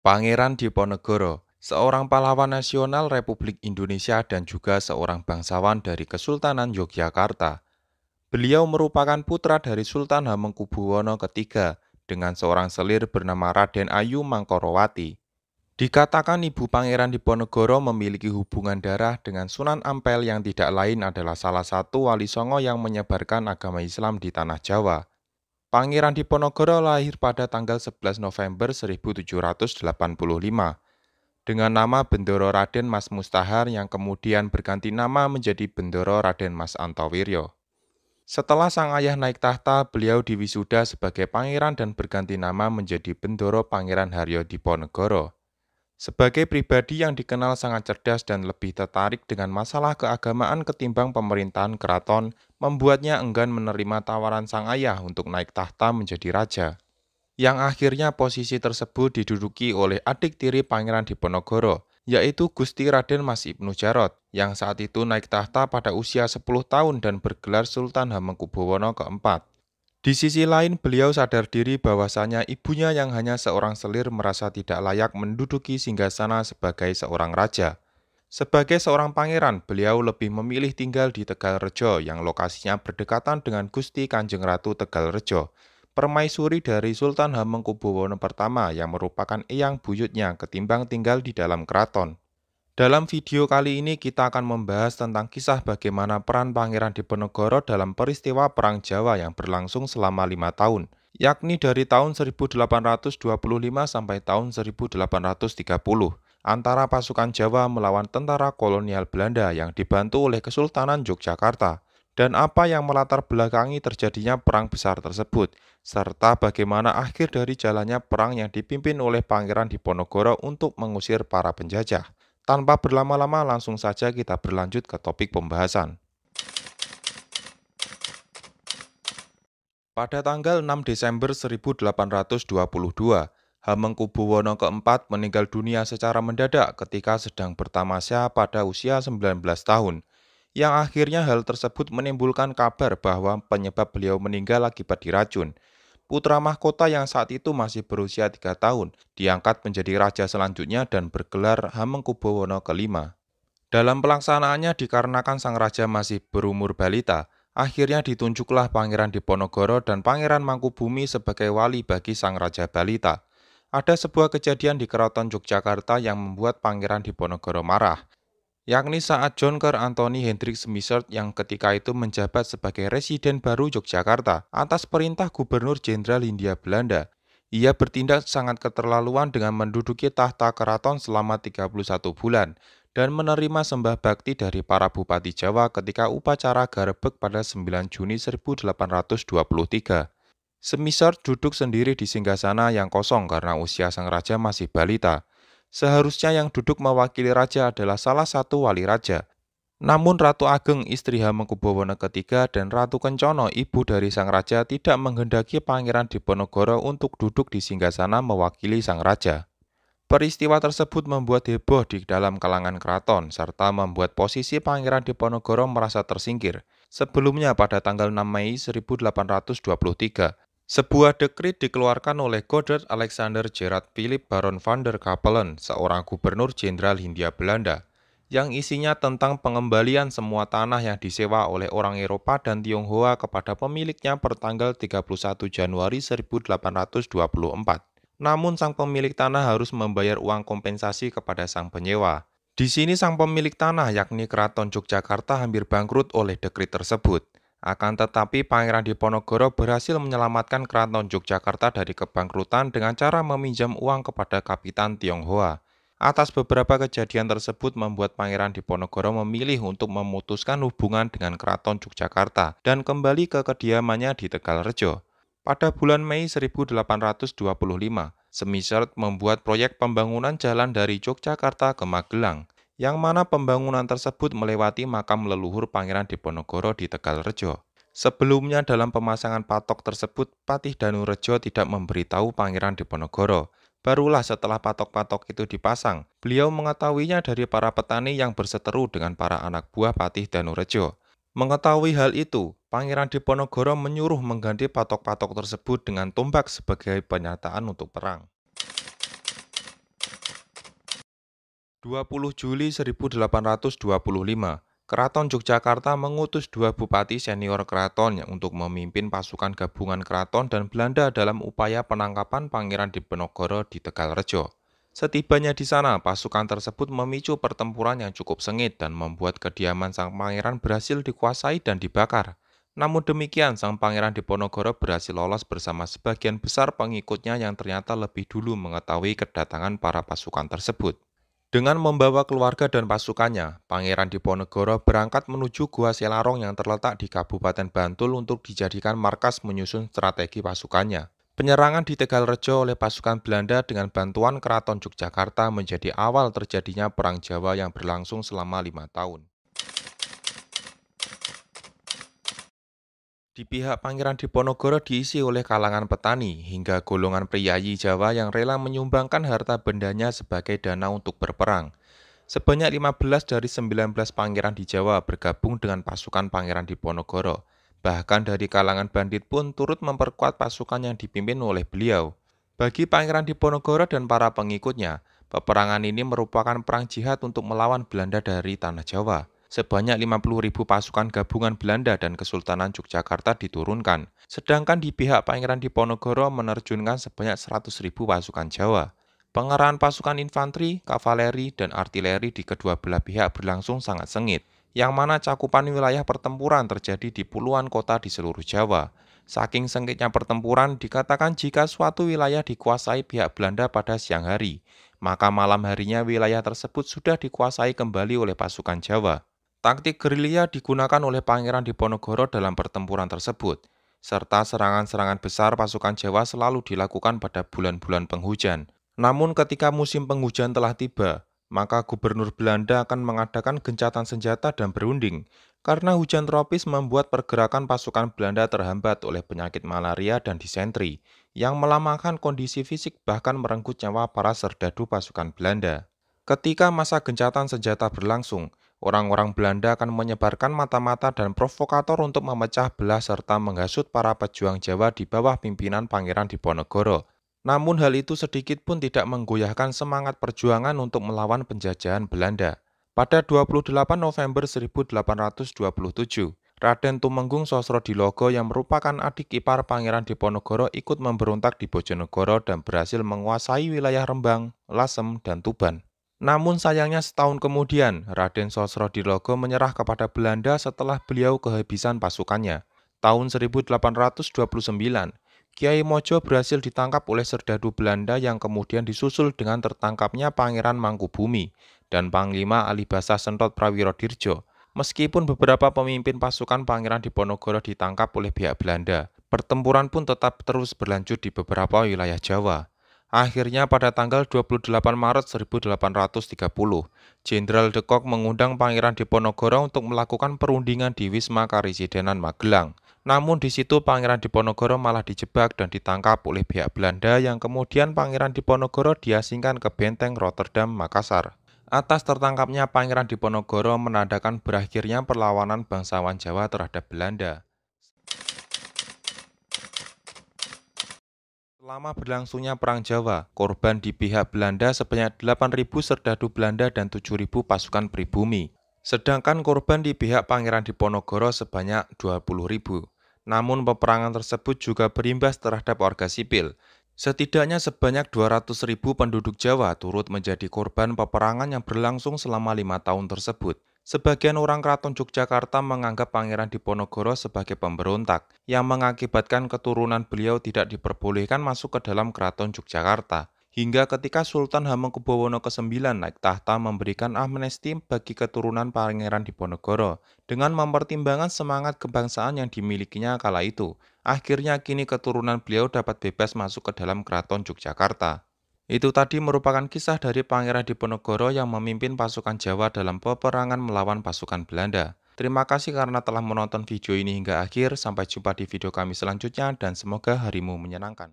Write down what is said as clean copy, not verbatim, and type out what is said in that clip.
Pangeran Diponegoro, seorang pahlawan nasional Republik Indonesia dan juga seorang bangsawan dari Kesultanan Yogyakarta. Beliau merupakan putra dari Sultan Hamengkubuwono III dengan seorang selir bernama Raden Ayu Mangkorowati. Dikatakan Ibu Pangeran Diponegoro memiliki hubungan darah dengan Sunan Ampel yang tidak lain adalah salah satu wali songo yang menyebarkan agama Islam di tanah Jawa. Pangeran Diponegoro lahir pada tanggal 11 November 1785 dengan nama Bendoro Raden Mas Mustahar yang kemudian berganti nama menjadi Bendoro Raden Mas Antowiryo. Setelah sang ayah naik tahta, beliau diwisuda sebagai pangeran dan berganti nama menjadi Bendoro Pangeran Haryo Diponegoro. Sebagai pribadi yang dikenal sangat cerdas dan lebih tertarik dengan masalah keagamaan ketimbang pemerintahan keraton, membuatnya enggan menerima tawaran sang ayah untuk naik tahta menjadi raja. Yang akhirnya posisi tersebut diduduki oleh adik tiri Pangeran Diponegoro, yaitu Gusti Raden Mas Ibnu Jarot, yang saat itu naik tahta pada usia 10 tahun dan bergelar Sultan Hamengkubuwono keempat. Di sisi lain, beliau sadar diri bahwasanya ibunya yang hanya seorang selir merasa tidak layak menduduki singgasana sebagai seorang raja. Sebagai seorang pangeran, beliau lebih memilih tinggal di Tegalrejo yang lokasinya berdekatan dengan Gusti Kanjeng Ratu Tegalrejo, permaisuri dari Sultan Hamengkubuwono pertama yang merupakan eyang buyutnya ketimbang tinggal di dalam keraton. Dalam video kali ini kita akan membahas tentang kisah bagaimana peran Pangeran Diponegoro dalam peristiwa Perang Jawa yang berlangsung selama 5 tahun, yakni dari tahun 1825 sampai tahun 1830, antara pasukan Jawa melawan tentara kolonial Belanda yang dibantu oleh Kesultanan Yogyakarta, dan apa yang melatar belakangi terjadinya perang besar tersebut, serta bagaimana akhir dari jalannya perang yang dipimpin oleh Pangeran Diponegoro untuk mengusir para penjajah. Tanpa berlama-lama, langsung saja kita berlanjut ke topik pembahasan. Pada tanggal 6 Desember 1822, Hamengkubuwono keempat meninggal dunia secara mendadak ketika sedang bertamasya pada usia 19 tahun. Yang akhirnya hal tersebut menimbulkan kabar bahwa penyebab beliau meninggal akibat diracun. Putra mahkota yang saat itu masih berusia 3 tahun, diangkat menjadi raja selanjutnya dan bergelar Hamengkubuwono kelima. Dalam pelaksanaannya dikarenakan sang raja masih berumur balita, akhirnya ditunjuklah Pangeran Diponegoro dan Pangeran Mangkubumi sebagai wali bagi sang raja balita. Ada sebuah kejadian di Keraton Yogyakarta yang membuat Pangeran Diponegoro marah, yakni saat John Ker Anthony Hendrik Smitherd yang ketika itu menjabat sebagai residen baru Yogyakarta atas perintah Gubernur Jenderal Hindia Belanda. Ia bertindak sangat keterlaluan dengan menduduki tahta keraton selama 31 bulan dan menerima sembah bakti dari para bupati Jawa ketika upacara Garebeg pada 9 Juni 1823. Semisal duduk sendiri di singgasana yang kosong karena usia sang raja masih balita. Seharusnya yang duduk mewakili raja adalah salah satu wali raja. Namun Ratu Ageng istri Hamengkubuwono III dan Ratu Kencono ibu dari sang raja tidak menghendaki Pangeran Diponegoro untuk duduk di singgasana mewakili sang raja. Peristiwa tersebut membuat heboh di dalam kalangan keraton, serta membuat posisi Pangeran Diponegoro merasa tersingkir. Sebelumnya pada tanggal 6 Mei 1823, sebuah dekrit dikeluarkan oleh Godard Alexander Gerard Philip Baron van der Capellen, seorang gubernur jenderal Hindia Belanda, yang isinya tentang pengembalian semua tanah yang disewa oleh orang Eropa dan Tionghoa kepada pemiliknya per tanggal 31 Januari 1824. Namun sang pemilik tanah harus membayar uang kompensasi kepada sang penyewa. Di sini sang pemilik tanah yakni Keraton Yogyakarta hampir bangkrut oleh dekrit tersebut. Akan tetapi Pangeran Diponegoro berhasil menyelamatkan Keraton Yogyakarta dari kebangkrutan dengan cara meminjam uang kepada Kapitan Tionghoa. Atas beberapa kejadian tersebut membuat Pangeran Diponegoro memilih untuk memutuskan hubungan dengan Keraton Yogyakarta dan kembali ke kediamannya di Tegalrejo. Pada bulan Mei 1825, Smitherd membuat proyek pembangunan jalan dari Yogyakarta ke Magelang, yang mana pembangunan tersebut melewati makam leluhur Pangeran Diponegoro di Tegalrejo. Sebelumnya dalam pemasangan patok tersebut, Patih Danurejo tidak memberitahu Pangeran Diponegoro. Barulah setelah patok-patok itu dipasang, beliau mengetahuinya dari para petani yang berseteru dengan para anak buah Patih Danurejo. Mengetahui hal itu, Pangeran Diponegoro menyuruh mengganti patok-patok tersebut dengan tombak sebagai pernyataan untuk perang. 20 Juli 1825, Keraton Yogyakarta mengutus dua bupati senior keraton untuk memimpin pasukan gabungan keraton dan Belanda dalam upaya penangkapan Pangeran Diponegoro di Tegalrejo. Setibanya di sana, pasukan tersebut memicu pertempuran yang cukup sengit dan membuat kediaman sang pangeran berhasil dikuasai dan dibakar. Namun demikian, sang Pangeran Diponegoro berhasil lolos bersama sebagian besar pengikutnya yang ternyata lebih dulu mengetahui kedatangan para pasukan tersebut. Dengan membawa keluarga dan pasukannya, Pangeran Diponegoro berangkat menuju Gua Selarong yang terletak di Kabupaten Bantul untuk dijadikan markas menyusun strategi pasukannya. Penyerangan di Tegalrejo oleh pasukan Belanda dengan bantuan Keraton Yogyakarta menjadi awal terjadinya Perang Jawa yang berlangsung selama 5 tahun. Di pihak Pangeran Diponegoro diisi oleh kalangan petani hingga golongan priyayi Jawa yang rela menyumbangkan harta bendanya sebagai dana untuk berperang. Sebanyak 15 dari 19 pangeran di Jawa bergabung dengan pasukan Pangeran Diponegoro. Bahkan dari kalangan bandit pun turut memperkuat pasukan yang dipimpin oleh beliau. Bagi Pangeran Diponegoro dan para pengikutnya, peperangan ini merupakan perang jihad untuk melawan Belanda dari tanah Jawa. Sebanyak 50.000 pasukan gabungan Belanda dan Kesultanan Yogyakarta diturunkan, sedangkan di pihak Pangeran Diponegoro menerjunkan sebanyak 100.000 pasukan Jawa. Pengerahan pasukan infanteri, kavaleri, dan artileri di kedua belah pihak berlangsung sangat sengit, yang mana cakupan wilayah pertempuran terjadi di puluhan kota di seluruh Jawa. Saking sengitnya pertempuran, dikatakan jika suatu wilayah dikuasai pihak Belanda pada siang hari, maka malam harinya wilayah tersebut sudah dikuasai kembali oleh pasukan Jawa. Taktik gerilya digunakan oleh Pangeran Diponegoro dalam pertempuran tersebut, serta serangan-serangan besar pasukan Jawa selalu dilakukan pada bulan-bulan penghujan. Namun ketika musim penghujan telah tiba, maka gubernur Belanda akan mengadakan gencatan senjata dan berunding, karena hujan tropis membuat pergerakan pasukan Belanda terhambat oleh penyakit malaria dan disentri, yang melemahkan kondisi fisik bahkan merenggut nyawa para serdadu pasukan Belanda. Ketika masa gencatan senjata berlangsung, orang-orang Belanda akan menyebarkan mata-mata dan provokator untuk memecah belah serta menghasut para pejuang Jawa di bawah pimpinan Pangeran Diponegoro. Namun hal itu sedikit pun tidak menggoyahkan semangat perjuangan untuk melawan penjajahan Belanda. Pada 28 November 1827, Raden Tumenggung Sosrodinogo yang merupakan adik ipar Pangeran Diponegoro ikut memberontak di Bojonegoro dan berhasil menguasai wilayah Rembang, Lasem, dan Tuban. Namun sayangnya setahun kemudian, Raden Sosrodinogo menyerah kepada Belanda setelah beliau kehabisan pasukannya. Tahun 1829, Kiai Mojo berhasil ditangkap oleh serdadu Belanda yang kemudian disusul dengan tertangkapnya Pangeran Mangkubumi dan Panglima Alibasa Sentot Prawirodirjo. Meskipun beberapa pemimpin pasukan Pangeran Diponegoro ditangkap oleh pihak Belanda, pertempuran pun tetap terus berlanjut di beberapa wilayah Jawa. Akhirnya pada tanggal 28 Maret 1830, Jenderal de Kock mengundang Pangeran Diponegoro untuk melakukan perundingan di Wisma Karesidenan Magelang. Namun di situ Pangeran Diponegoro malah dijebak dan ditangkap oleh pihak Belanda yang kemudian Pangeran Diponegoro diasingkan ke Benteng Rotterdam, Makassar. Atas tertangkapnya Pangeran Diponegoro menandakan berakhirnya perlawanan bangsawan Jawa terhadap Belanda. Selama berlangsungnya Perang Jawa, korban di pihak Belanda sebanyak 8.000 serdadu Belanda dan 7.000 pasukan pribumi. Sedangkan korban di pihak Pangeran Diponegoro sebanyak 20.000. Namun peperangan tersebut juga berimbas terhadap warga sipil. Setidaknya sebanyak 200.000 penduduk Jawa turut menjadi korban peperangan yang berlangsung selama 5 tahun tersebut. Sebagian orang Keraton Yogyakarta menganggap Pangeran Diponegoro sebagai pemberontak, yang mengakibatkan keturunan beliau tidak diperbolehkan masuk ke dalam Keraton Yogyakarta. Hingga ketika Sultan Hamengkubuwono ke-9 naik tahta memberikan amnesti bagi keturunan Pangeran Diponegoro, dengan mempertimbangkan semangat kebangsaan yang dimilikinya kala itu. Akhirnya kini keturunan beliau dapat bebas masuk ke dalam Keraton Yogyakarta. Itu tadi merupakan kisah dari Pangeran Diponegoro yang memimpin pasukan Jawa dalam peperangan melawan pasukan Belanda. Terima kasih karena telah menonton video ini hingga akhir. Sampai jumpa di video kami selanjutnya dan semoga harimu menyenangkan.